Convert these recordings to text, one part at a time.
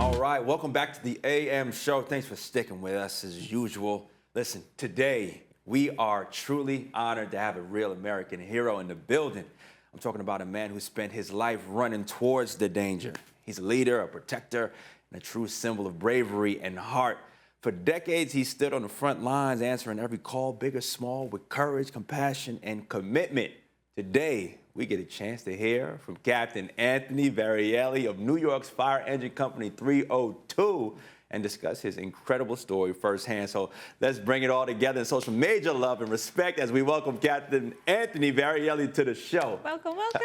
All right, welcome back to the AM show. Thanks for sticking with us as usual. Listen, today we are truly honored to have a real American hero in the building. I'm talking about a man who spent his life running towards the danger. He's a leader, a protector, and a true symbol of bravery and heart. For decades, he stood on the front lines, answering every call, big or small, with courage, compassion, and commitment. Today, we get a chance to hear from Captain Anthony Varriale of New York's Fire Engine Company 302 and discuss his incredible story firsthand. So let's bring it all together and show some major love and respect as we welcome Captain Anthony Varriale to the show. Welcome, welcome.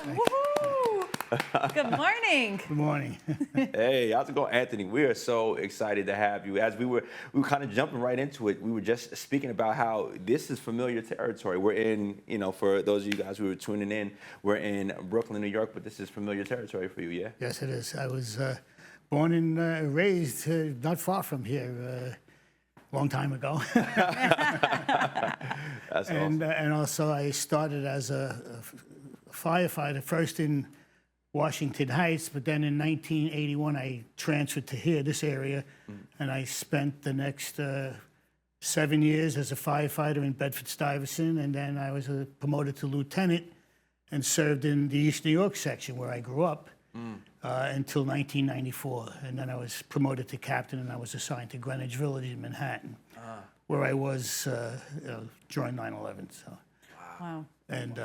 Woohoo! Good morning. Good morning. Hey, how's it going, Anthony? We are so excited to have you. As we were kind of jumping right into it. We were just speaking about how this is familiar territory. We're in, for those of you guys who are tuning in, we're in Brooklyn, New York, but this is familiar territory for you, yeah? Yes, it is. I was born and raised not far from here, a long time ago. That's awesome. And also I started as a firefighter, first in Washington Heights, but then in 1981 I transferred to here, this area, and I spent the next 7 years as a firefighter in Bedford-Stuyvesant, and then I was promoted to lieutenant and served in the East New York section where I grew up until 1994, and then I was promoted to captain, and I was assigned to Greenwich Village in Manhattan, where I was during 9/11. So, Wow. and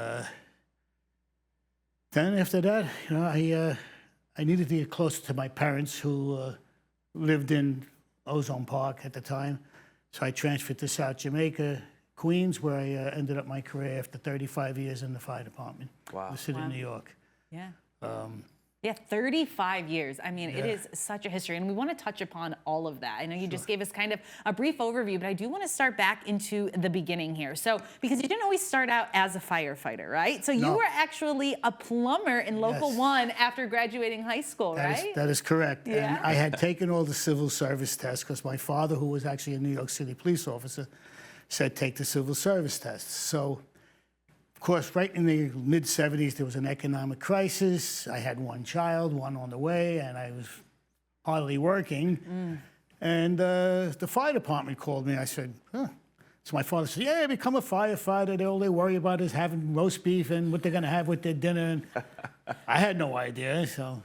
then after that, I needed to get closer to my parents who lived in Ozone Park at the time. So I transferred to South Jamaica, Queens, where I ended up my career after 35 years in the fire department. Wow. The city of New York. Yeah. Yeah, 35 years. I mean, it is such a history, and we want to touch upon all of that. I know you just gave us kind of a brief overview, but I do want to start back into the beginning here. So, because you didn't always start out as a firefighter, right? So you were actually a plumber in Local 1 after graduating high school, right? That is correct. Yeah. And I had taken all the civil service tests because my father, who was actually a New York City police officer, said take the civil service tests. So, of course, right in the mid-'70s, there was an economic crisis. I had one child, one on the way, and I was hardly working. And the fire department called me. I said, huh. So my father said, yeah, become a firefighter. All they worry about is having roast beef and what they're going to have with their dinner. And I had no idea. So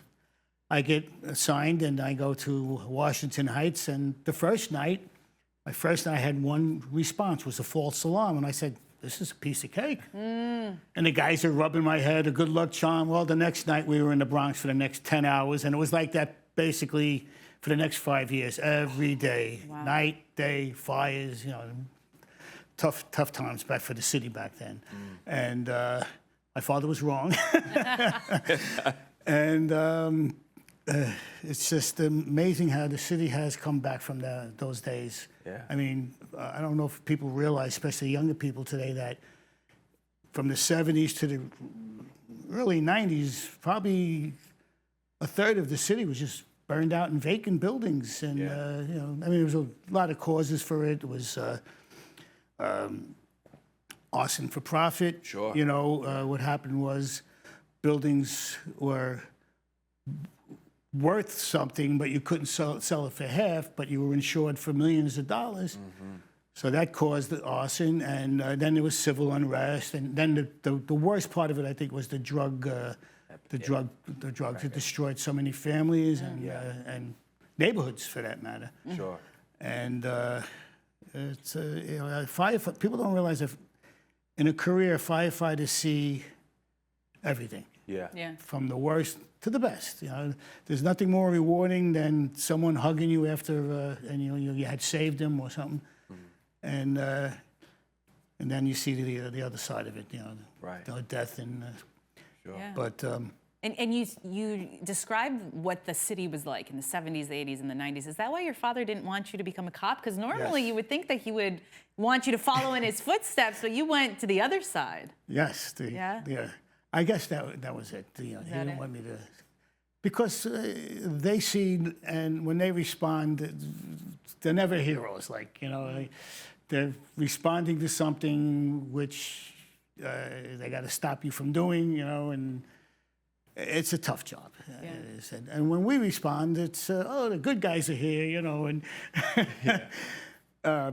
I get assigned, and I go to Washington Heights. And my first night I had one response, was a false alarm. And I said, this is a piece of cake. And the guys are rubbing my head, a good luck charm. Well, the next night we were in the Bronx for the next 10 hours, and it was like that basically for the next 5 years, every day, night, day, fires, tough times back for the city back then. And my father was wrong. And it's just amazing how the city has come back from those days. Yeah. I mean, I don't know if people realize, especially younger people today, that from the 70s to the early 90s, probably a third of the city was just burned out in vacant buildings. And, there was a lot of causes for it. It was arson for profit. Sure. What happened was buildings were worth something, but you couldn't sell it for half, but you were insured for millions of dollars. So that caused the arson, and then there was civil unrest, and then the worst part of it, I think, was the drugs. It destroyed so many families and neighborhoods, for that matter. Sure. And it's people don't realize that in a career, firefighters see everything. Yeah. From the worst to the best. There's nothing more rewarding than someone hugging you after and you had saved them or something, and then you see the other side of it. The death and. Sure. Yeah. But. And you described what the city was like in the 70s, the 80s, and the 90s. Is that why your father didn't want you to become a cop? Because normally you would think that he would want you to follow in his footsteps, but you went to the other side. Yes. Yeah. I guess that was it. He didn't want me to, because they see, and when they respond, they're never heroes. They're responding to something which they got to stop you from doing, it's a tough job. It is. And when we respond, it's, the good guys are here, you know, and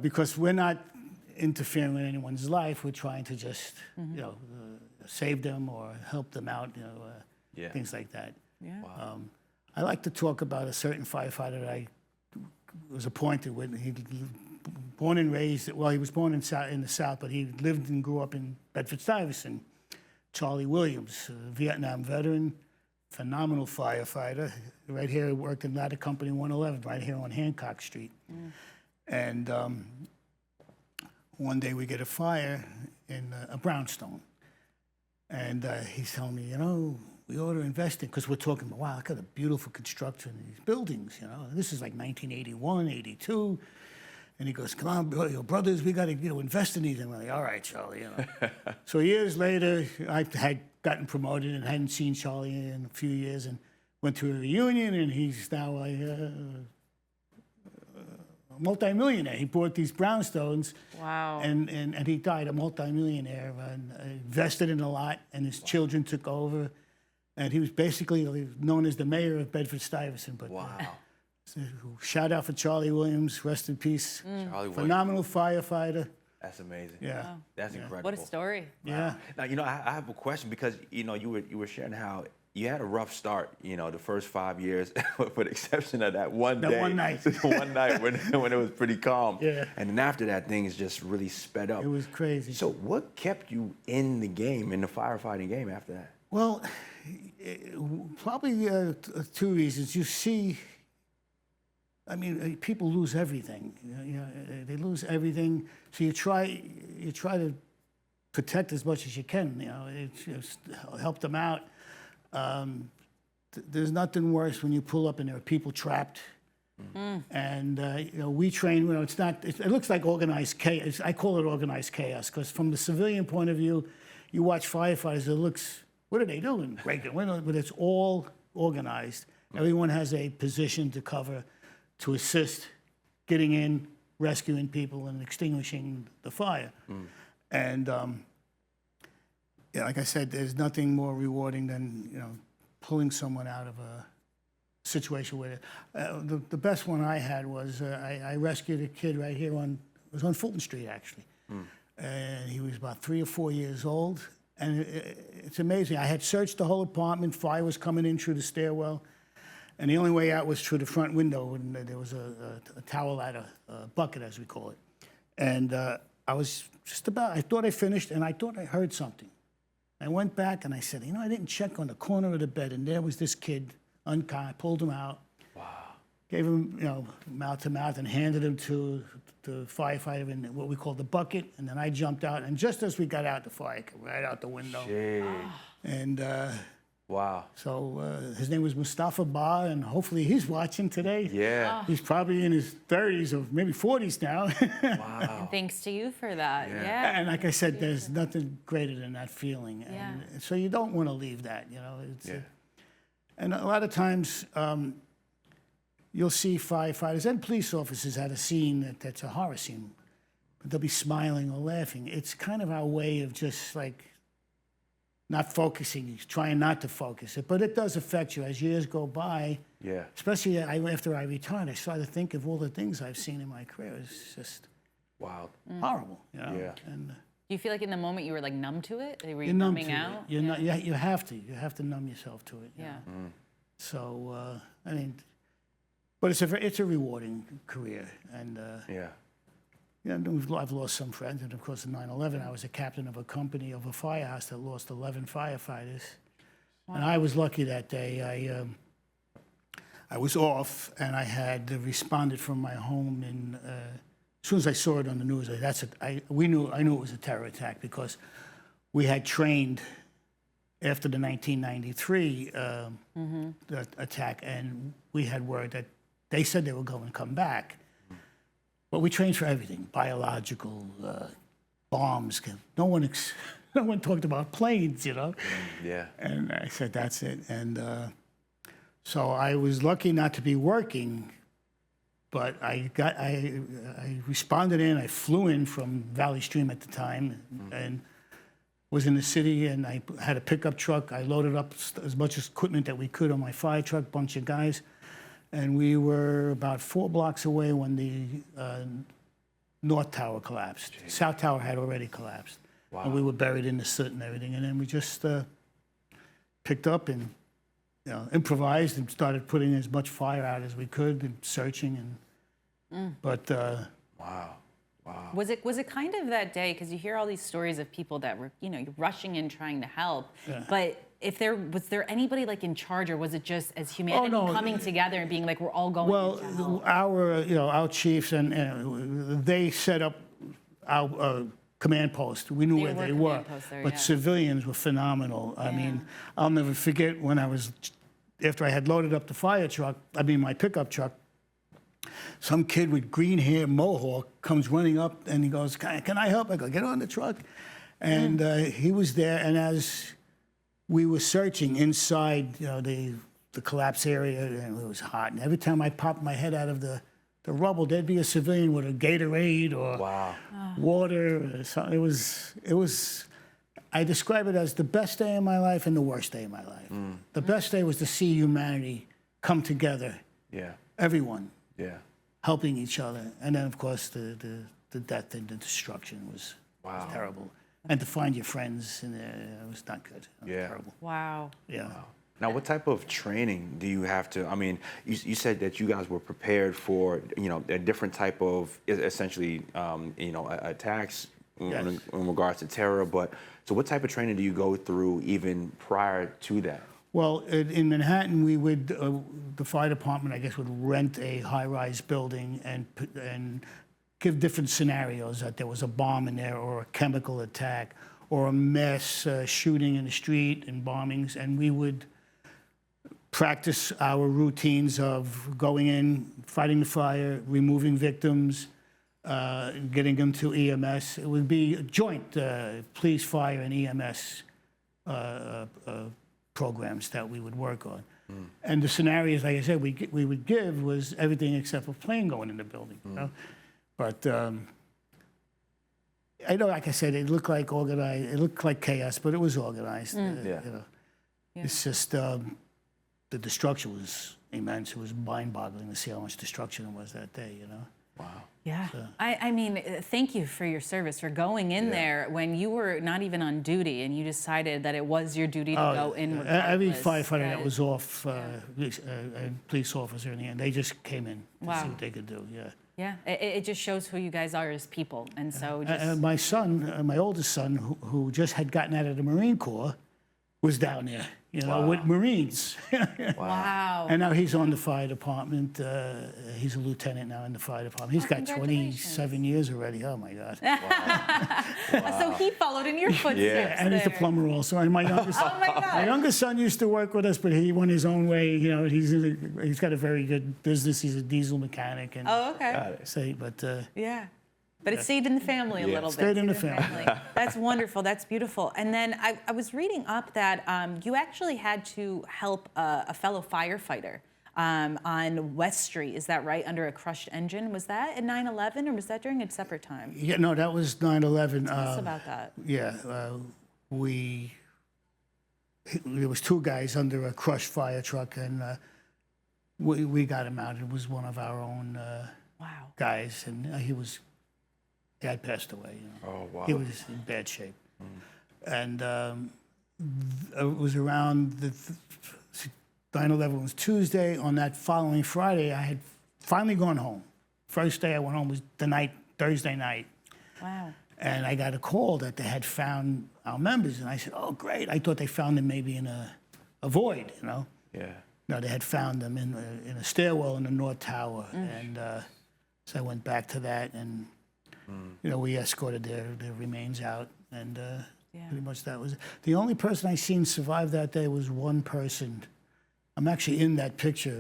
because we're not interfering with anyone's life. We're trying to just, you know, save them or help them out, you know, things like that. Yeah. Wow. I like to talk about a certain firefighter that I was appointed with. He born and raised, well, he was born in the South, but he lived and grew up in Bedford-Stuyvesant. Charlie Williams, a Vietnam veteran, phenomenal firefighter. Right here, he worked in Ladder Company 111, right here on Hancock Street. And one day we get a fire in a brownstone. And he's telling me, you know, we ought to invest in, because we're talking about, wow, look at the beautiful construction of these buildings, you know. This is like 1981, 82. And he goes, come on, your brothers, we got to, you know, invest in these. And we're like, all right, Charlie, you know. So years later, I had gotten promoted and hadn't seen Charlie in a few years, and went to a reunion, and he's now a multimillionaire. He bought these brownstones. Wow. And he died a multimillionaire, and invested in a lot, and his children took over. And he was basically known as the mayor of Bedford-Stuyvesant. But, Wow. shout out for Charlie Williams, rest in peace. Charlie Williams. Phenomenal firefighter. That's amazing. Yeah. That's incredible. What a story. Yeah. Now, you know, I have a question, because, you know, you were sharing how you had a rough start, you know, the first 5 years, with the exception of that one day. That one night. One night when it was pretty calm. Yeah. And then after that, things just really sped up. It was crazy. So what kept you in the game, in the firefighting game after that? Well, probably two reasons. You see, I mean, people lose everything. You know, they lose everything. So you try to protect as much as you can. You know, just help them out. There's nothing worse when you pull up and there are people trapped. And you know, we train. You know, it's not. It looks like organized chaos. I call it organized chaos, because from the civilian point of view, you watch firefighters. It looks. What are they doing? Breaking windows, but it's all organized. Everyone has a position to cover, to assist, getting in, rescuing people, and extinguishing the fire. And yeah, like I said, there's nothing more rewarding than, you know, pulling someone out of a situation where the best one I had was I rescued a kid right here it was on Fulton Street actually, and he was about 3 or 4 years old. And it's amazing. I had searched the whole apartment. Fire was coming in through the stairwell. And the only way out was through the front window. And there was a towel ladder, a bucket, as we call it. And I was I thought I finished, and I thought I heard something. I went back, and I said, you know, I didn't check on the corner of the bed. And there was this kid, unkind. I pulled him out. Wow. Gave him, you know, mouth to mouth, and handed him to the firefighter in what we call the bucket, and then I jumped out, and just as we got out, the fire came right out the window. And Wow. so his name was Mustafa Ba, and hopefully he's watching today. Yeah. He's probably in his 30s or maybe 40s now. Wow. Thanks to you for that. Yeah. Yeah. And like I said, there's nothing greater than that feeling. And so you don't want to leave that, you know. It's, and a lot of times, you'll see firefighters and police officers at a scene that's a horror scene, but they'll be smiling or laughing. It's kind of our way of just like not focusing, trying not to focus it. But it does affect you as years go by. Yeah. Especially after I retired, I started to think of all the things I've seen in my career. It's just Wild. horrible, you know. Yeah. And Do you feel like in the moment you were like numb to it? Were you you're numb numbing to out? it. You're not, you have to. You have to numb yourself to it. you Yeah. know. So I mean. But it's a rewarding career, and Yeah. you know, I've lost some friends, and of course in 9/11 I was a captain of a company of a firehouse that lost 11 firefighters, and I was lucky that day. I was off, and I had responded from my home, and as soon as I saw it on the news, I knew it was a terror attack, because we had trained after the 1993 the attack, and we had word that. They said they were going to come back. But we trained for everything, biological, bombs. No one talked about planes, you know? Yeah. And I said, that's it. And so I was lucky not to be working, but I responded in. I flew in from Valley Stream at the time, and was in the city, and I had a pickup truck. I loaded up as much equipment that we could on my fire truck, bunch of guys. And we were about 4 blocks away when the North Tower collapsed. Jeez. South Tower had already collapsed. Wow. And we were buried in the soot and everything. And then we just picked up and improvised and started putting as much fire out as we could and searching. But Wow. Wow. Was it kind of that day, because you hear all these stories of people that were, you're rushing in trying to help, but was there anybody like in charge, or was it just as humanity coming together and being like, we're all going to help? Our chiefs and they set up our command post. We knew where they were, but civilians were phenomenal. I mean, I'll never forget when after I had loaded up the my pickup truck, some kid with green hair, mohawk, comes running up and he goes, can I help? I go, get on the truck. And he was there, and as we were searching inside the collapse area, and it was hot, and every time I popped my head out of the rubble, there'd be a civilian with a Gatorade or water. Or something. It was, I describe it as the best day of my life and the worst day of my life. The best day was to see humanity come together. Yeah. Everyone. Yeah. Helping each other. And then, of course, the death and the destruction was terrible. And to find your friends in there, it was not good. It was terrible. Wow. Yeah. Wow. Now, what type of training do you have to? I mean, you said that you guys were prepared for, a different type of, essentially, attacks in regards to terror. But so, what type of training do you go through even prior to that? Well, in Manhattan, we would, the fire department, I guess, would rent a high-rise building and give different scenarios, that there was a bomb in there or a chemical attack or a mass shooting in the street and bombings, and we would practice our routines of going in, fighting the fire, removing victims, getting them to EMS. It would be a joint police, fire, and EMS programs that we would work on. And the scenarios, like I said, we would give was everything except a plane going in the building. But I know, like I said, it looked like organized. It looked like chaos, but it was organized. It's just the destruction was immense. It was mind-boggling to see how much destruction it was that day. Wow. Yeah. I mean, thank you for your service, for going in there when you were not even on duty and you decided that it was your duty to go in. Every firefighter that was off, and police officer in the end, they just came in to see what they could do. Yeah. Yeah. It just shows who you guys are as people. And so my son, my oldest son, who just had gotten out of the Marine Corps, was down there, with Marines. Wow. And now he's on the fire department. He's a lieutenant now in the fire department. He's got 27 years already. Oh, my God. So he followed in your footsteps. Yeah, and he's a plumber also. And my youngest son used to work with us, but he went his own way. He's got a very good business. He's a diesel mechanic. And But it stayed in the family a little bit. Stayed in the family. That's wonderful. That's beautiful. And then I was reading up that you actually had to help a fellow firefighter on West Street. Is that right? Under a crushed engine. Was that at 9/11, or was that during a separate time? Yeah, no, that was 9/11. Tell us about that. Yeah, there was 2 guys under a crushed fire truck, and we got him out. It was one of our own guys, and he had passed away. Oh, wow. He was in bad shape. And it was around 9/11 was Tuesday. On that following Friday, I had finally gone home. First day I went home was Thursday night. Wow. And I got a call that they had found our members. And I said, oh, great. I thought they found them maybe in a void, Yeah. No, they had found them in a stairwell in the North Tower. And so I went back to that, and we escorted their remains out, and pretty much that was it. The only person I seen survive that day was one person. I'm actually in that picture.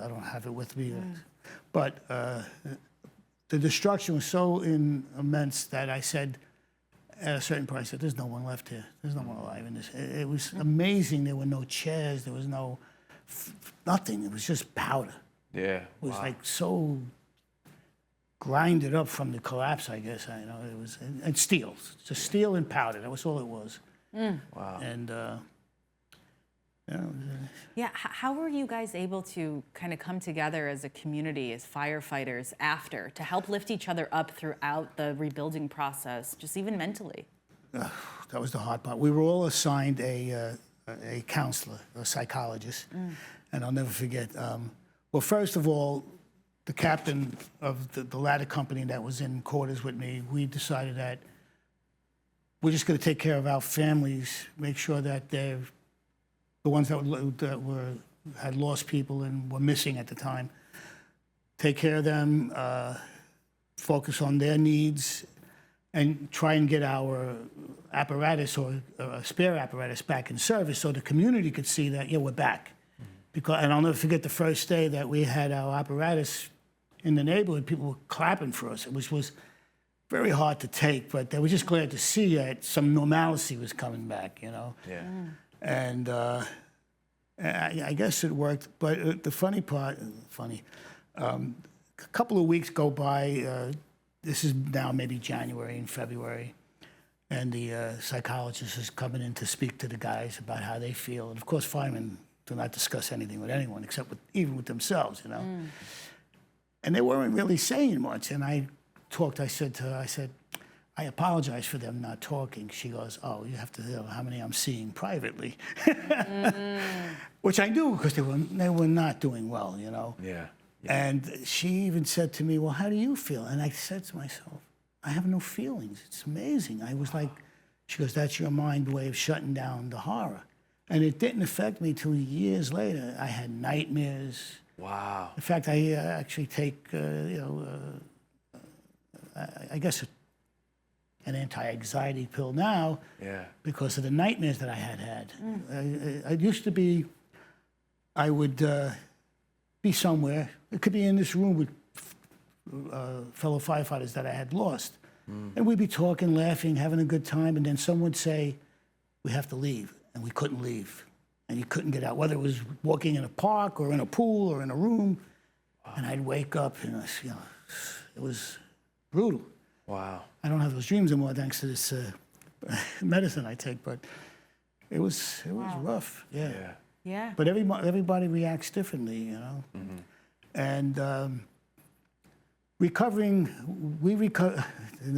I don't have it with me, but the destruction was so immense that I said, at a certain point, I said, "There's no one left here. There's no one alive in this." It was amazing. There were no chairs. There was nothing. It was just powder. Yeah. It was like so grinded up from the collapse, I guess. It was, and steel, just steel and powder. That was all it was. Wow. And, you know, Yeah, how were you guys able to kind of come together as a community, as firefighters after, to help lift each other up throughout the rebuilding process, just even mentally? that was the hard part. We were all assigned a counselor, a psychologist, and I'll never forget. Well, first of all, the captain of the ladder company that was in quarters with me, we decided that we're just going to take care of our families, make sure that they're the ones that had lost people and were missing at the time, take care of them, focus on their needs, and try and get our apparatus or spare apparatus back in service so the community could see that, yeah, we're back. Because, and I'll never forget the first day that we had our apparatus in the neighborhood, people were clapping for us, which was very hard to take, but they were just glad to see that some normalcy was coming back, you know? Yeah. And I guess it worked, but the funny part, a couple of weeks go by, this is now maybe January and February, and the psychologist is coming in to speak to the guys about how they feel. And of course, firemen do not discuss anything with anyone except even with themselves, you know? And they weren't really saying much. And I said to her, I apologize for them not talking. She goes, oh, you have to know how many I'm seeing privately. Which I knew because they were not doing well, you know? Yeah. And she even said to me, well, how do you feel? And I said to myself, I have no feelings. It's amazing. I was like, she goes, that's your mind way of shutting down the horror. And it didn't affect me till years later. I had nightmares. Wow. In fact, I actually take, I guess an anti-anxiety pill now because of the nightmares that I had. I used to be, I would be somewhere. It could be in this room with fellow firefighters that I had lost. And we'd be talking, laughing, having a good time, and then someone would say, we have to leave, and we couldn't leave. And you couldn't get out, whether it was walking in a park or in a pool or in a room. Wow. And I'd wake up, and it was brutal. Wow. I don't have those dreams anymore thanks to this medicine I take, but it was rough. Yeah. But everybody reacts differently, you know. And now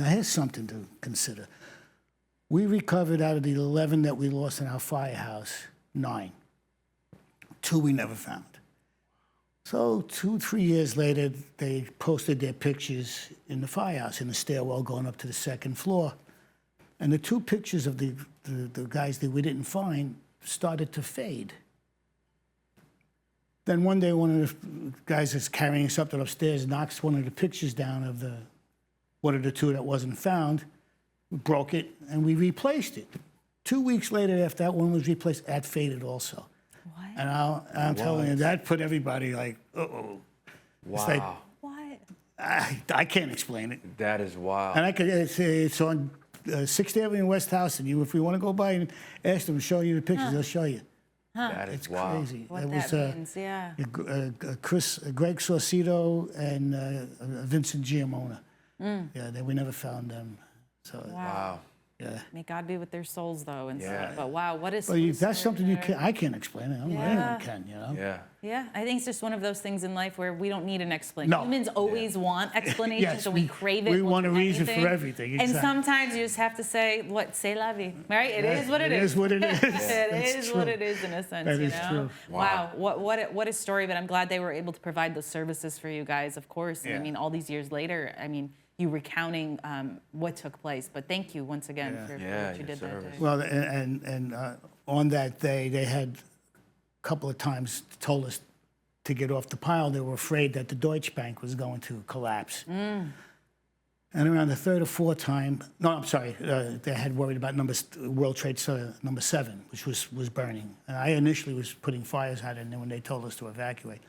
here's something to consider. We recovered out of the 11 that we lost in our firehouse, 9. 2 we never found. So 2-3 years later, they posted their pictures in the firehouse, in the stairwell going up to the 2nd floor. And the 2 pictures of the guys that we didn't find started to fade. Then one day, one of the guys that's carrying something upstairs knocks one of the pictures down of one of the 2 that wasn't found. We broke it, and we replaced it. 2 weeks later, after that one was replaced, that faded also. What? And I'm telling you, that put everybody like, uh-oh. Wow. It's like, What? I can't explain it. That is wild. And I could say it's on 6th Avenue West House, and if we want to go by and ask them to show you the pictures, they'll show you. That is It's wild. crazy. What It that was, means, yeah. Greg Saucedo and Vincent Giamona. Yeah, we never found them. So, Wow. yeah. May God be with their souls, though, and Yeah. stuff. But wow, what is? Well, that's something I can't explain it. I don't know anyone can, you know? Yeah. Yeah, I think it's just one of those things in life where we don't need an explanation. No. Humans always want explanations, Yes, so we crave it. we we'll want a do reason for anything. everything, And exactly. sometimes you just have to say, "C'est la vie," right? It is what it is. It is what it is. It That's is true. what it is in a sense. That you is know? true. Wow. What a story! But I'm glad they were able to provide those services for you guys. Of course. And I Yeah. mean, all these years later, I mean, you recounting what took place. But thank you once again for what you your did that service. day. Well, and on that day, they had a couple of times told us to get off the pile. They were afraid that the Deutsche Bank was going to collapse. And around the 3rd or 4th time, no, I'm sorry, they had worried about World Trade Center number 7, which was burning. And I initially was putting fires out in there when they told us to evacuate.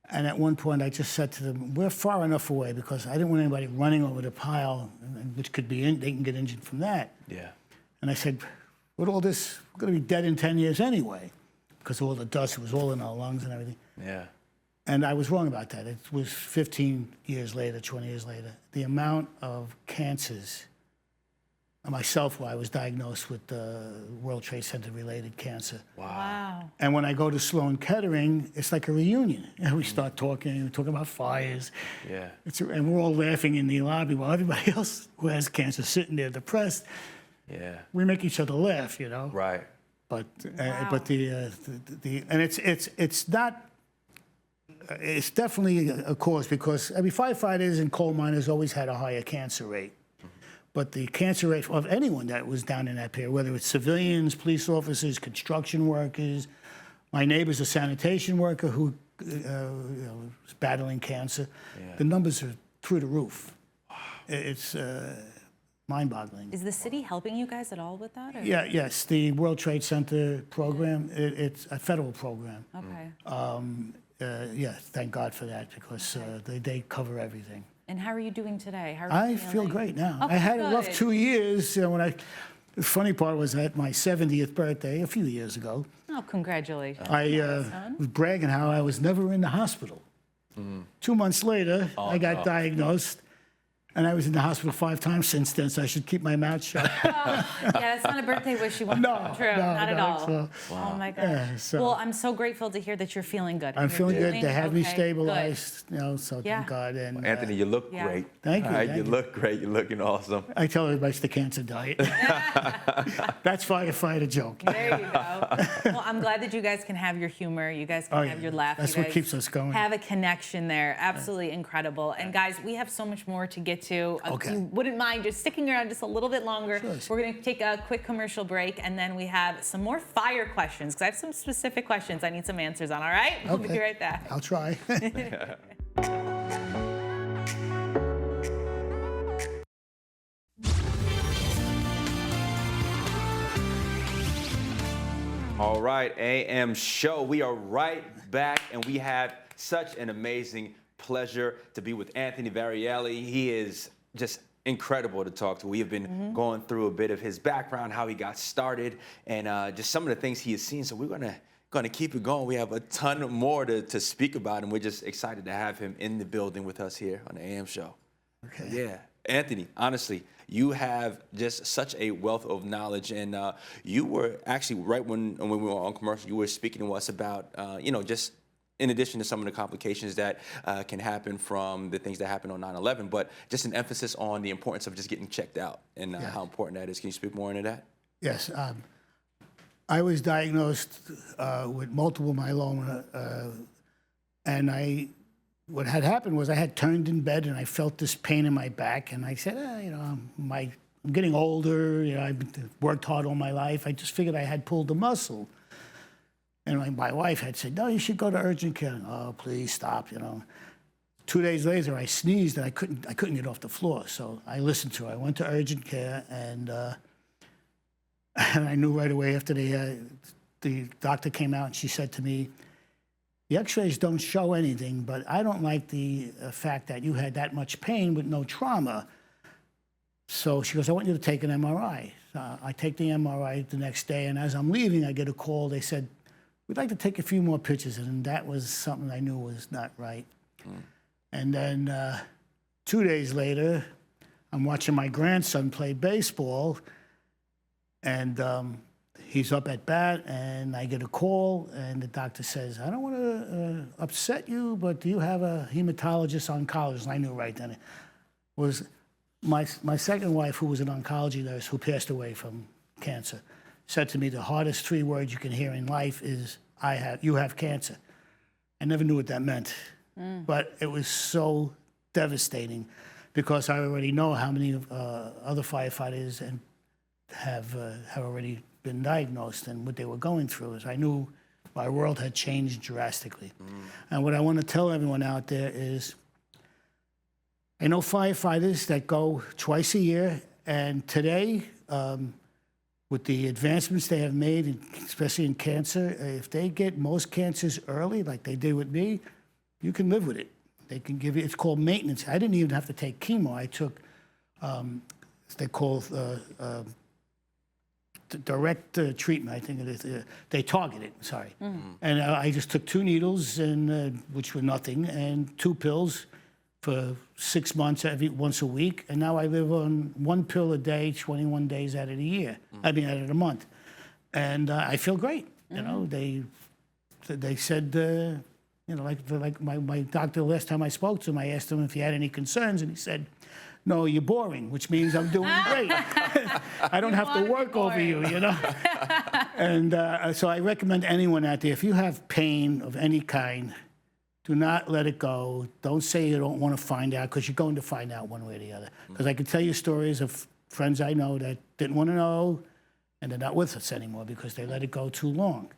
And at one point, I just said to them, we're far enough away because I didn't want anybody running over the pile, which could be, they can get injured from that. Yeah. And I said, with all this, we're going to be dead in 10 years anyway, because of all the dust, it was all in our lungs and everything. Yeah. And I was wrong about that. It was 15 years later, 20 years later. The amount of cancers myself, I was diagnosed with World Trade Center-related cancer. Wow. And when I go to Sloan Kettering, it's like a reunion. And we start talking about fires. Yeah. And we're all laughing in the lobby while everybody else who has cancer sitting there depressed. Yeah. We make each other laugh, you know. Right. But Wow. but and it's not. It's definitely a cause because firefighters and coal miners always had a higher cancer rate. But the cancer rate of anyone that was down in that period, whether it's civilians, police officers, construction workers, my neighbor's a sanitation worker who was battling cancer, the numbers are through the roof. It's mind-boggling. Is the city helping you guys at all with that? Or? Yes, the World Trade Center program, it's a federal program. Okay. Yes, thank God for that because they cover everything. And how are you doing today? How are I you feel feeling? great now. Oh, I had a rough good. 2 years. The funny part was at my 70th birthday a few years ago, Oh, congratulations. I was bragging how I was never in the hospital. 2 months later, I got diagnosed, and I was in the hospital 5 times since then, so I should keep my mouth shut. Yeah, it's not a birthday wish you want to come true. Not at all. So, Oh my gosh. so- Well, I'm so grateful to hear that you're feeling good. I'm You're feeling good. doing They have me okay. stabilized, so Yeah. thank God. And Anthony, you look Yeah. great. Thank you, All right, thank you you. look great. You're looking awesome. I tell everybody it's the cancer diet. That's firefighter joke. There you go. Well, I'm glad that you guys can have your humor. You guys can Oh, have yeah. your laugh. That's you what guys keeps us going. Have a connection there. Absolutely incredible. And guys, we have so much more to get to. Okay. If you wouldn't mind just sticking around just a little bit longer. Sure. We're going to take a quick commercial break, and then we have some more fire questions because I have some specific questions I need some answers on. All right? We'll be Okay. right back. I'll try. All right, AM show. We are right back, and we have such an amazing pleasure to be with Anthony Varriale. He is just incredible to talk to. We have been going through a bit of his background, how he got started, and just some of the things he has seen. So we're gonna keep it going. We have a ton more to speak about, and we're just excited to have him in the building with us here on the AM show. Okay. Yeah, Anthony, honestly, you have just such a wealth of knowledge, and you were actually right when we were on commercial, you were speaking to us about, just in addition to some of the complications that can happen from the things that happened on 9/11, but just an emphasis on the importance of just getting checked out and how important that is. Can you speak more into that? Yes. I was diagnosed with multiple myeloma, and what had happened was I had turned in bed and I felt this pain in my back, and I said, I'm getting older. I've worked hard all my life. I just figured I had pulled a muscle. And my wife had said, no, you should go to urgent care. Oh, please stop, 2 days later, I sneezed and I couldn't get off the floor. So I listened to her. I went to urgent care, and I knew right away after the doctor came out, and she said to me, the x-rays don't show anything, but I don't like the fact that you had that much pain with no trauma. So she goes, I want you to take an MRI. I take the MRI the next day, and as I'm leaving, I get a call. They said, we'd like to take a few more pictures, and that was something I knew was not right. And then 2 days later, I'm watching my grandson play baseball, and he's up at bat, and I get a call, and the doctor says, I don't want to upset you, but do you have a hematologist oncologist? And I knew right then it was my second wife, who was an oncology nurse who passed away from cancer, said to me, the hardest 3 words you can hear in life is, you have cancer. I never knew what that meant, but it was so devastating because I already know how many other firefighters have already been diagnosed and what they were going through. Is I knew my world had changed drastically. And what I want to tell everyone out there is, I know firefighters that go twice a year, and today, with the advancements they have made, especially in cancer, if they get most cancers early, like they did with me, you can live with it. They can give you, it's called maintenance. I didn't even have to take chemo. I took, they call direct treatment, I think it is. They target it, sorry. And I just took 2 needles, and which were nothing, and 2 pills for 6 months, once a week, and now I live on 1 pill a day, 21 days out of the year. I mean, out of the month, and I feel great. You know, they said, you know, like my doctor last time I spoke to him, I asked him if he had any concerns, and he said, "No, you're boring," which means I'm doing great. I don't have to work over you, you know. And so I recommend anyone out there, if you have pain of any kind, do not let it go. Don't say you don't want to find out, because you're going to find out one way or the other. Because I can tell you stories of friends I know that didn't want to know, and they're not with us anymore because they let it go too long.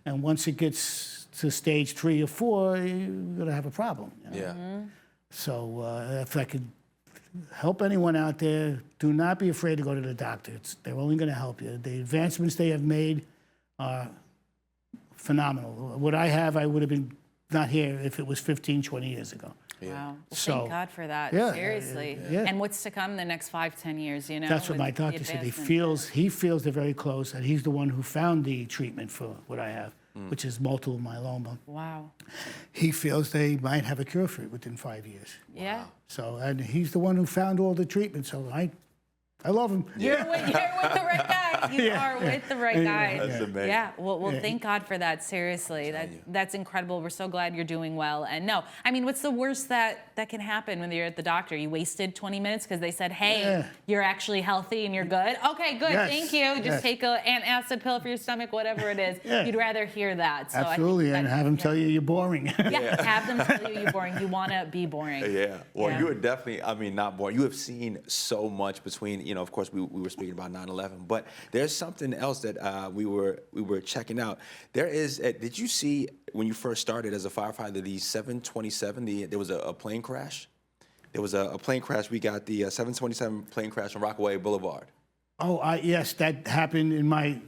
And once it gets to stage 3 or 4, you're going to have a problem. You know? Yeah. So if I could help anyone out there, do not be afraid to go to the doctor. They're only going to help you. The advancements they have made are phenomenal. What I have, I would have been not here if it was 15, 20 years ago. Wow. Well, So, thank God for that. yeah, Seriously. yeah. And what's to come the next 5, 10 years, you know? That's what with my the doctor said. advancements. He feels they're very close, and he's the one who found the treatment for what I have, which is multiple myeloma. Wow. He feels they might have a cure for it within 5 years. Yeah. So, and he's the one who found all the treatment. So I love him. You're with the right guy. You Yeah, are yeah. with the right guy. That's amazing. Yeah. Well, thank God for that. Seriously, that's incredible. We're so glad you're doing well. And no, I mean, what's the worst that can happen when you're at the doctor? You wasted 20 minutes because they said, "Hey, you're actually healthy and you're good." Okay, good. Yes, Thank you. Just yes. take an antacid pill for your stomach, whatever it is. Yeah. You'd rather hear that. So Absolutely, I and think have him tell you you're boring. Yeah, have them tell you you're boring. You want to be boring. Yeah. Well, Yeah. you are definitely, I mean, not boring. You have seen so much between, you know, of course, we were speaking about 9/11, but there's something else that we were checking out. There is, did you see when you first started as a firefighter, the 727, there was a plane crash? There was a plane crash. We got the 727 plane crash on Rockaway Boulevard. Oh, yes, that happened in my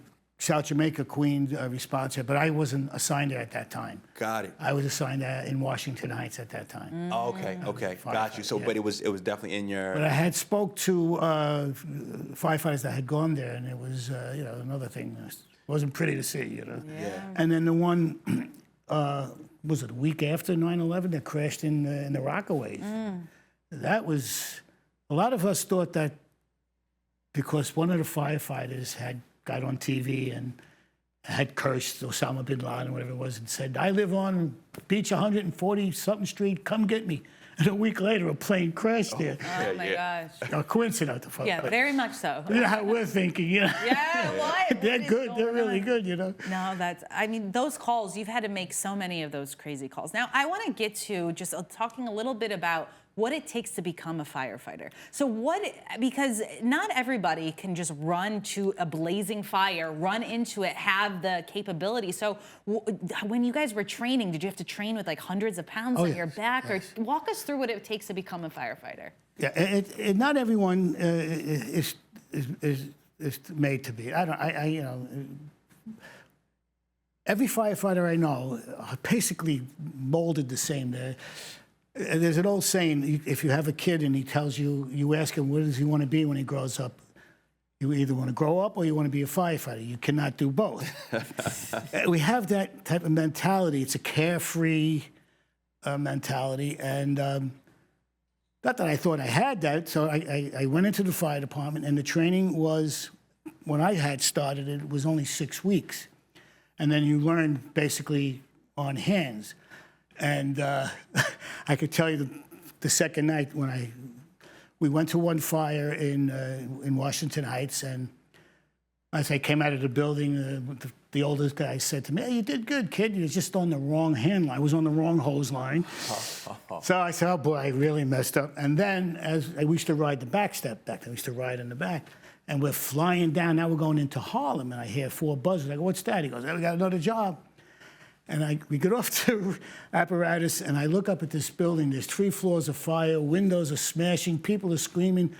South Jamaica Queen response here, but I wasn't assigned there at that time. Got it. I was assigned in Washington Heights at that time. Oh, okay, got you. So, yeah. but it was definitely in your. But I had spoke to firefighters that had gone there, and it was, you know, another thing. It wasn't pretty to see, you know. Yeah. And then the one, was it a week after 9/11 that crashed in the Rockaways? That was, a lot of us thought that because one of the firefighters got on TV and had cursed Osama bin Laden, whatever it was, and said, "I live on Beach 140-something Street, come get me." And a week later, a plane crashed there. Oh my gosh. A coincidence. Yeah, very much so. You know how we're thinking, you know? Yeah, what? They're What is good. They're going really on? good, you know? No, I mean, those calls, you've had to make so many of those crazy calls. Now, I want to get to just talking a little bit about what it takes to become a firefighter. So because not everybody can just run to a blazing fire, run into it, have the capability. So when you guys were training, did you have to train with like hundreds of pounds on your back? Or walk us through what it takes to become a firefighter. Yeah, not everyone is made to be. You know, every firefighter I know are basically molded the same. There's an old saying, if you have a kid and he tells you, you ask him, what does he want to be when he grows up? You either want to grow up or you want to be a firefighter. You cannot do both. We have that type of mentality. It's a carefree mentality. And not that I thought I had that. So I went into the fire department, and the training was, when I had started, it was only 6 weeks. And then you learn basically on hands. And I could tell you the second night when we went to one fire in Washington Heights, and as I came out of the building, the oldest guy said to me, "Hey, you did good, kid. You're just on the wrong hand line. I was on the wrong hose line." So I said, "Oh boy, I really messed up." And then as we used to ride the back step back, we used to ride in the back, and we're flying down. Now we're going into Harlem, and I hear 4 buzzers. I go, "What's that?" He goes, "Hey, we got another job." And we get off to apparatus, and I look up at this building. There's 3 floors of fire. Windows are smashing. People are screaming.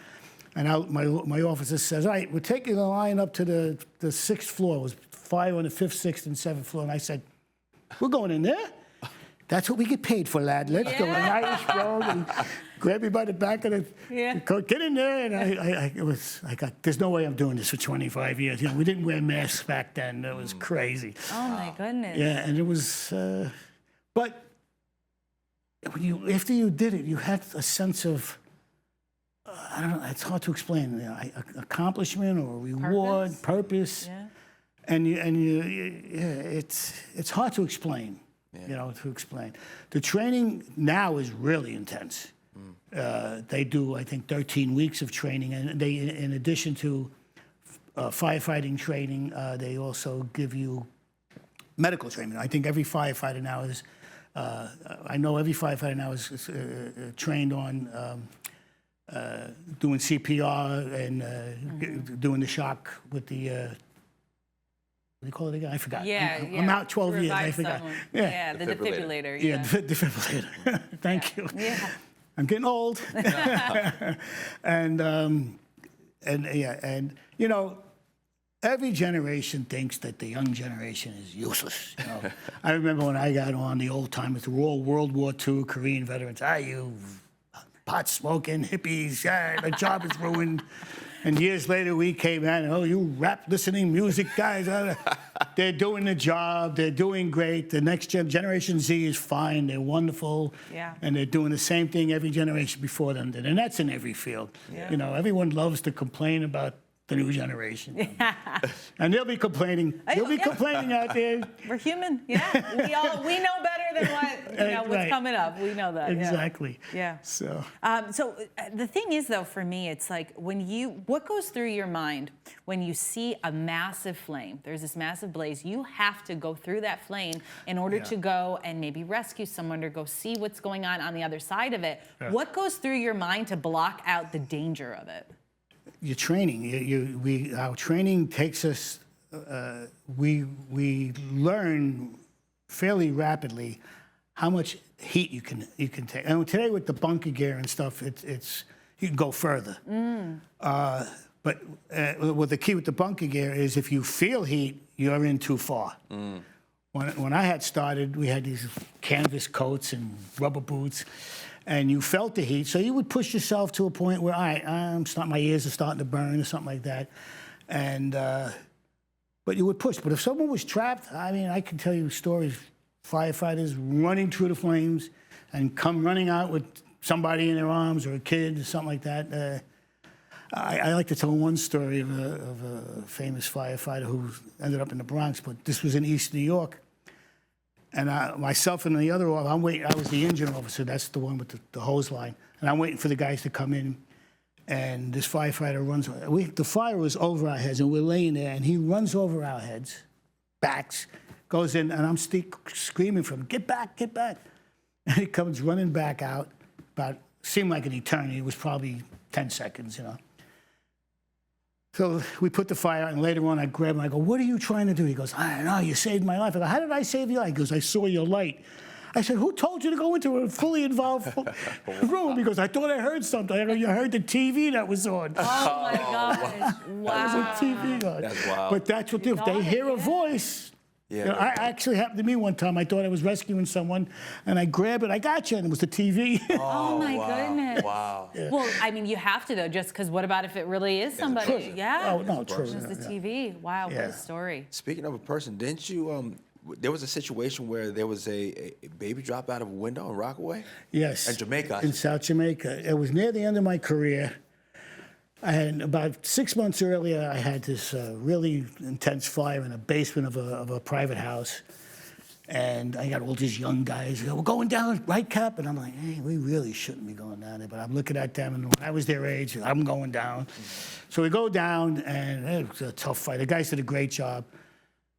And my officer says, "All right, we're taking the line up to the 6th floor." It was fire on the 5th, 6th, and 7th floor. And I said, "We're going in there? That's what we get paid for, lad. Let's go." And Irish road and grab me by the back of the coat. "Get in there." And there's no way I'm doing this for 25 years. You know, we didn't wear masks back then. It was crazy. Oh my goodness. Yeah, and it was, but after you did it, you had a sense of, I don't know, it's hard to explain, you know, accomplishment or reward, purpose. Yeah. And it's hard to explain, you know, The training now is really intense. They do, I think, 13 weeks of training, and they, in addition to firefighting training, they also give you medical training. I think every firefighter now is, I know every firefighter now is trained on doing CPR and doing the shock with the, what do you call it again? I forgot. Yeah, I'm out 12 years. I forgot. Someone. Yeah, the defibrillator. yeah, defibrillator. Thank you. Yeah. I'm getting old. and you know, every generation thinks that the young generation is useless. You know? I remember when I got on, the old timers, the World War II Korean veterans. You pot smoking hippies. Yeah, the job is ruined. And years later, we came out, oh, you rap listening music guys. They're doing the job. They're doing great. The next Generation Z is fine. They're wonderful. Yeah. And they're doing the same thing every generation before them did. And that's in every field. Yeah. You know, everyone loves to complain about the new generation. And they'll be complaining. They'll be complaining out there. We're human. Yeah. We know better than what's Right. coming up. We know that. Exactly. Yeah. So The thing is, though, for me, it's like what goes through your mind when you see a massive flame? There's this massive blaze. You have to go through that flame in order to go and maybe rescue someone or go see what's going on the other side of it. Yeah. What goes through your mind to block out the danger of it? Your training, our training takes us. We learn fairly rapidly how much heat you can take. And today with the bunker gear and stuff, it's you can go further. But what the key with the bunker gear is, if you feel heat, you're in too far. When I had started, we had these canvas coats and rubber boots. And you felt the heat, so you would push yourself to a point where, all right, my ears are starting to burn or something like that. And, but you would push. But if someone was trapped, I mean, I can tell you stories, firefighters running through the flames and come running out with somebody in their arms or a kid or something like that. I like to tell one story of a famous firefighter who ended up in the Bronx, but this was in East New York. And myself and the other, I'm waiting. I was the engine officer. That's the one with the hose line. And I'm waiting for the guys to come in. And this firefighter runs. The fire was over our heads, and we're laying there. And he runs over our heads, backs, goes in, and I'm screaming for him, "Get back, get back!" And he comes running back out. Seemed like an eternity. It was probably 10 seconds, you know. So we put the fire out, and later on I grab him. I go, "What are you trying to do?" He goes, "I don't know, you saved my life." I go, "How did I save your life?" He goes, "I saw your light." I said, "Who told you to go into a fully involved room?" He goes, "I thought I heard something." I go, "You heard the TV that was on." Oh my gosh! Wow. That was a TV on. That's wild. But that's what if they hear a voice. Yeah. You know, I actually happened to me one time. I thought I was rescuing someone, and I grabbed it. I got you, and it was the TV. Oh my goodness. Wow. Yeah. Well, I mean, you have to, though, just because what about if it really is somebody? Person. Yeah. Oh, no, true. It's the TV. Wow, what a story. Speaking of a person, didn't you, there was a situation where there was a baby dropped out of a window in Rockaway? Yes. In Jamaica. In South Jamaica. It was near the end of my career. I had about 6 months earlier, I had this really intense fire in a basement of a private house. And I got all these young guys, "We're going down, right, Cap?" And I'm like, "Hey, we really shouldn't be going down there." But I'm looking at them, and when I was their age, I'm going down. So we go down, and it was a tough fight. The guys did a great job.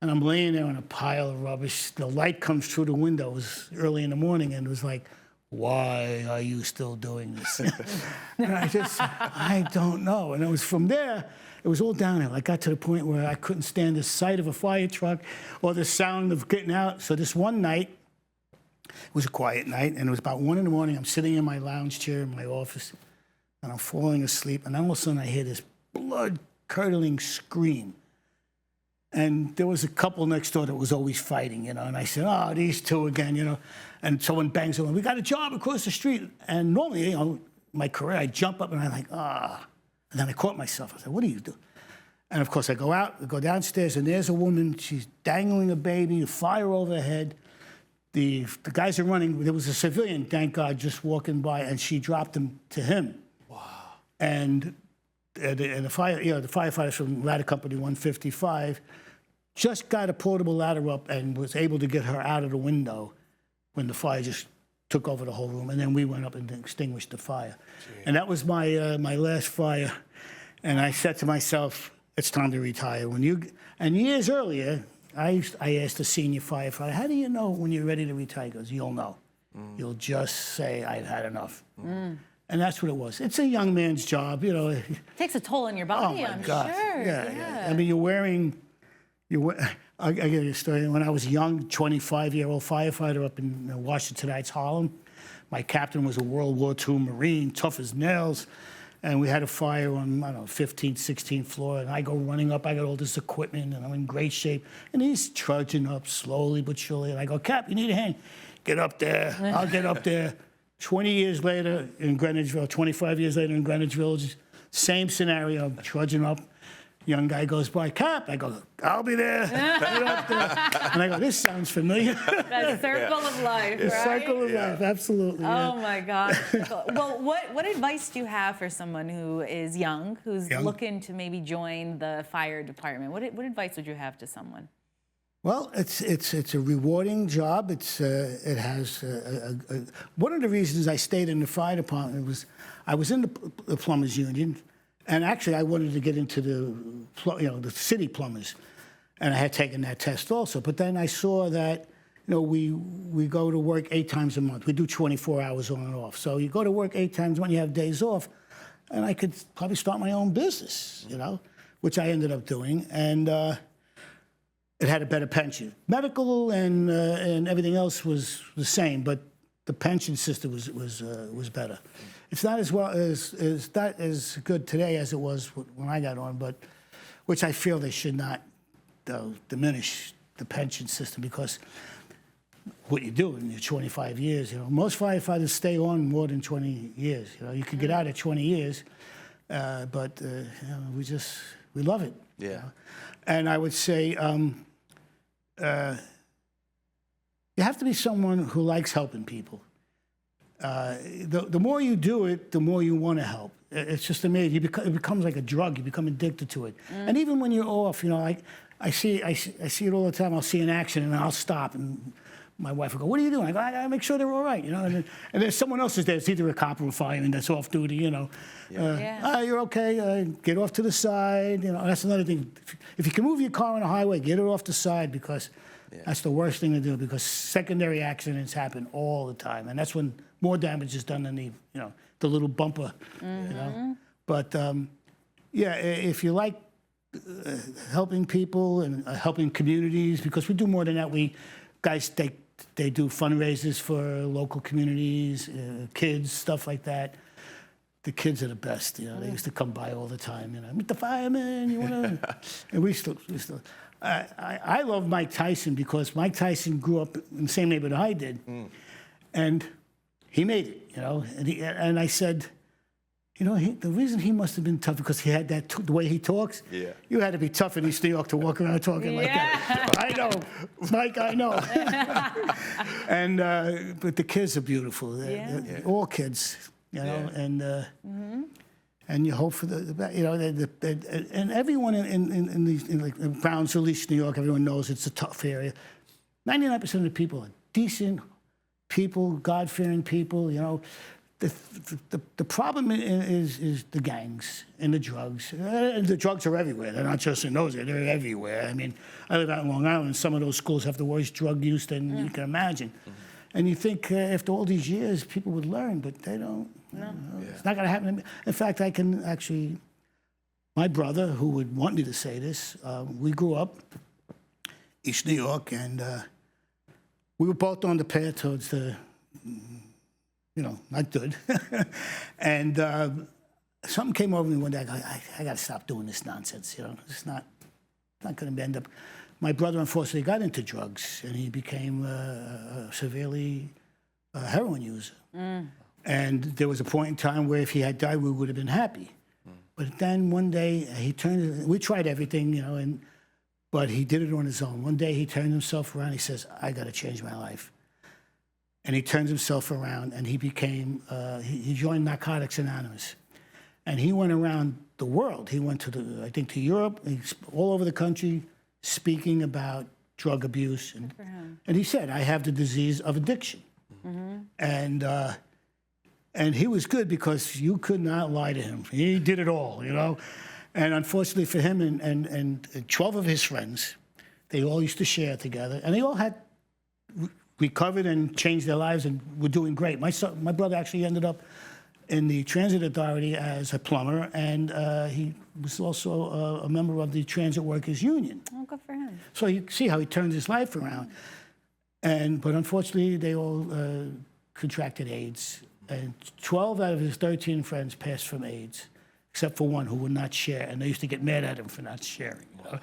And I'm laying there in a pile of rubbish. The light comes through the windows early in the morning, and it was like, "Why are you still doing this?" And I don't know. And it was from there, it was all downhill. I got to the point where I couldn't stand the sight of a fire truck or the sound of getting out. So this one night, it was a quiet night, and it was about 1 in the morning. I'm sitting in my lounge chair in my office, and I'm falling asleep. And then all of a sudden, I hear this blood-curdling scream. And there was a couple next door that was always fighting, you know. And I said, "Oh, these two again," you know. And someone bangs on, "We got a job across the street." And normally, you know, my career, I jump up and I'm like, "Ah." And then I caught myself. I said, "What do you do?" And of course, I go downstairs, and there's a woman. She's dangling a baby, a fire over her head. the guys are running. There was a civilian, thank God, just walking by, and she dropped him to him. Wow. And the firefighters from Ladder Company 155 just got a portable ladder up and was able to get her out of the window when the fire just took over the whole room. And then we went up and extinguished the fire. Gee. And that was my my last fire. And I said to myself, it's time to retire. And years earlier, I asked a senior firefighter, how do you know when you're ready to retire? He goes, you'll know. You'll just say, I've had enough. And that's what it was. It's a young man's job, you know. It takes a toll on your body, oh my I'm God. sure. Yeah. I mean, I'll give you a story. When I was a young, 25-year-old firefighter up in Washington Heights, Harlem, my captain was a World War II Marine, tough as nails. And we had a fire on, I don't know, 15th, 16th floor. And I go running up. I got all this equipment, and I'm in great shape. And he's trudging up slowly but surely. And I go, Cap, you need a hand? Get up there. I'll get up there. 20 years later in Greenwichville, 25 years later in Greenwich Village, same scenario, trudging up. Young guy goes by, Cap. I go, I'll be there. Get up there. And I go, this sounds familiar. That circle of life, The right? circle of life, absolutely. Oh my God. Well, what advice do you have for someone who is young, who's looking to maybe join the fire department? What advice would you have to someone? Well, it's a rewarding job. It has one of the reasons I stayed in the fire department was I was in the plumbers union, and actually I wanted to get into the city plumbers, and I had taken that test also. But then I saw that we go to work 8 times a month. We do 24 hours on and off. So you go to work 8 times when you have days off, and I could probably start my own business, which I ended up doing, and. It had a better pension. Medical and everything else was the same, but the pension system was better. It's not as well as not as good today as it was when I got on, but which I feel they should not diminish the pension system, because what you do in your 25 years, most firefighters stay on more than 20 years. You could get out at 20 years, but we love it. Yeah. And I would say you have to be someone who likes helping people. The more you do it, the more you want to help. It's just amazing. It becomes like a drug. You become addicted to it. And even when you're off, I see it all the time. I'll see an accident and I'll stop, and my wife will go, "What are you doing?" I go, "I gotta make sure they're all right." And then someone else is there. It's either a cop or a fireman that's off duty. You're okay. Get off to the side. That's another thing. If you can move your car on the highway, get it off the side, because that's the worst thing to do. Because secondary accidents happen all the time, and that's when more damage is done than the little bumper. But if you like helping people and helping communities, because we do more than that. Guys, they do fundraisers for local communities, kids, stuff like that. The kids are the best. They used to come by all the time. Meet the fireman. You want to? And we still. I love Mike Tyson, because Mike Tyson grew up in the same neighborhood I did, and he made it. And I said, the reason he must have been tough, because he had the way he talks. Yeah. You had to be tough in East New York to walk around talking like that. I know, Mike, I know. And but the kids are beautiful. They're all kids, and you hope for the best. And everyone in Brownsville, East New York, everyone knows it's a tough area. 99% of the people are decent people, God-fearing people. The problem is the gangs and the drugs. The drugs are everywhere. They're not just in those areas. They're everywhere. I mean, I live out in Long Island. Some of those schools have the worst drug use than you can imagine. And you think after all these years, people would learn, but they don't. No. It's not going to happen. In fact, I can actually, my brother, who would want me to say this, we grew up East New York, and we were both on the path towards the not good. And something came over me one day. I got to stop doing this nonsense. It's not going to end up. My brother, unfortunately, got into drugs, and he became a severely heroin user. And there was a point in time where if he had died, we would have been happy. But then one day we tried everything, but he did it on his own. One day he turned himself around. He says, "I got to change my life." and he turned himself around, and he became, he joined Narcotics Anonymous. And he went around the world. He went to, I think, to Europe, all over the country, speaking about drug abuse. And he said, I have the disease of addiction. And he was good because you could not lie to him. He did it all, you know? And unfortunately for him and 12 of his friends, they all used to share together, and they all had recovered and changed their lives and were doing great. My brother actually ended up in the Transit Authority as a plumber, and he was also a member of the Transit Workers Union. Oh, good for him. So you see how he turned his life around. But unfortunately, they all contracted AIDS. And 12 out of his 13 friends passed from AIDS, except for one who would not share. And they used to get mad at him for not sharing. You know?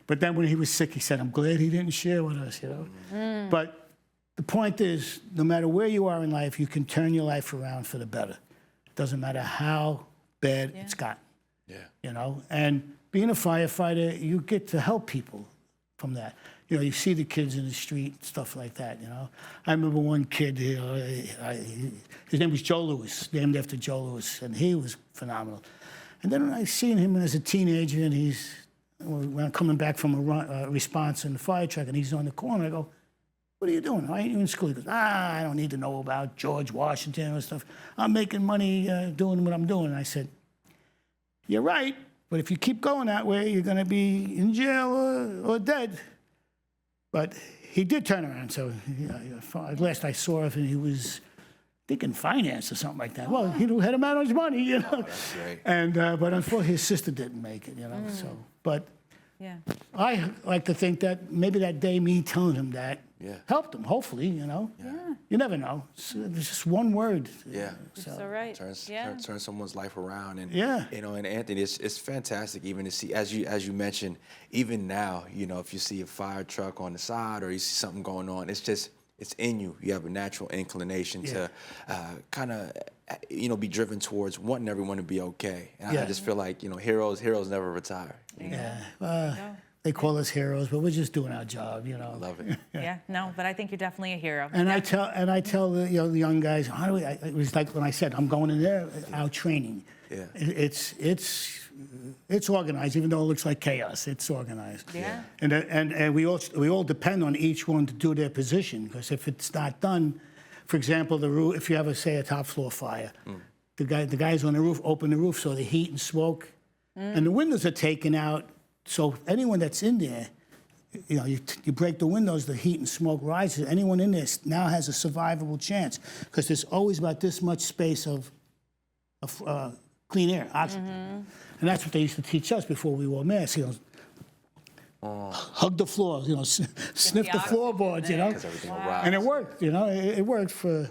But then when he was sick, he said, I'm glad he didn't share with us, you know? But the point is, no matter where you are in life, you can turn your life around for the better. It doesn't matter how bad it's gotten. You know? And being a firefighter, you get to help people from that. You know, you see the kids in the street, stuff like that, you know. I remember one kid, you know, his name was Joe Lewis, named after Joe Lewis, and he was phenomenal. And then when I seen him as a teenager, and when I'm coming back from a response in the fire truck, and he's on the corner, I go, what are you doing? Why aren't you in school? He goes, I don't need to know about George Washington and stuff. I'm making money doing what I'm doing. And I said, you're right, but if you keep going that way, you're going to be in jail or dead. But he did turn around. So last I saw of him, he was, I think, in finance or something like that. Well, he knew how to manage money, you know. Oh, that's great. And but unfortunately, his sister didn't make it, you know. So, but I like to think that maybe that day, me telling him that helped him. Hopefully, you know. You never know. It's just one word. So right. Turn someone's life around, and you know, and Anthony, it's fantastic even to see, as you mentioned, even now, you know, if you see a fire truck on the side or you see something going on, it's in you. You have a natural inclination to kind of, you know, be driven towards wanting everyone to be okay. And I just feel like, you know, heroes never retire. You know? They call us heroes, but we're just doing our job, you know. I love it. No, but I think you're definitely a hero. And I tell the, you know, the young guys, how do we? It was like when I said I'm going in there, our training. It's organized, even though it looks like chaos. It's organized. And we all depend on each one to do their position, because if it's not done, for example, the roof. If you have a top floor fire, the guys on the roof open the roof so the heat and smoke, and the windows are taken out. So anyone that's in there, you know, you break the windows, the heat and smoke rises. Anyone in there now has a survivable chance, because there's always about this much space of clean air, oxygen. And that's what they used to teach us before we wore masks. You know, hug the floor, you know, sniff the floorboards, you know. And it worked, you know. It worked for.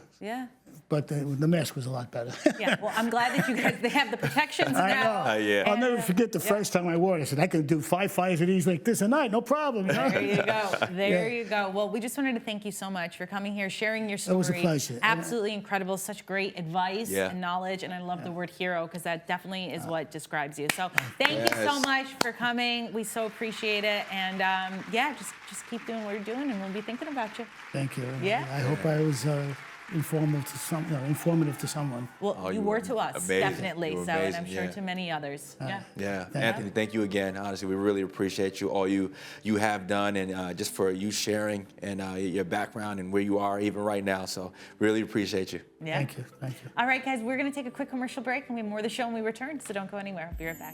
But the mask was a lot better. Well, I'm glad that you guys, they have the protections now. I'll never forget the first time I wore it. I said, I could do 5 fires of these like this a night, no problem. You know? There you go. There you go. Well, we just wanted to thank you so much for coming here, sharing your story. It was a pleasure. Absolutely incredible. Such great advice and knowledge. And I love the word hero, because that definitely is what describes you. So thank you so much for coming. We so appreciate it. And just keep doing what you're doing, and we'll be thinking about you. Thank you. I hope I was informative to someone. Well, you were to us, definitely. So, and I'm sure to many others. Anthony, thank you again. Honestly, we really appreciate you, all you have done, and just for you sharing and your background and where you are even right now. So, really appreciate you. Thank you. All right, guys, we're going to take a quick commercial break, and we have more of the show when we return. So don't go anywhere. I'll be right back.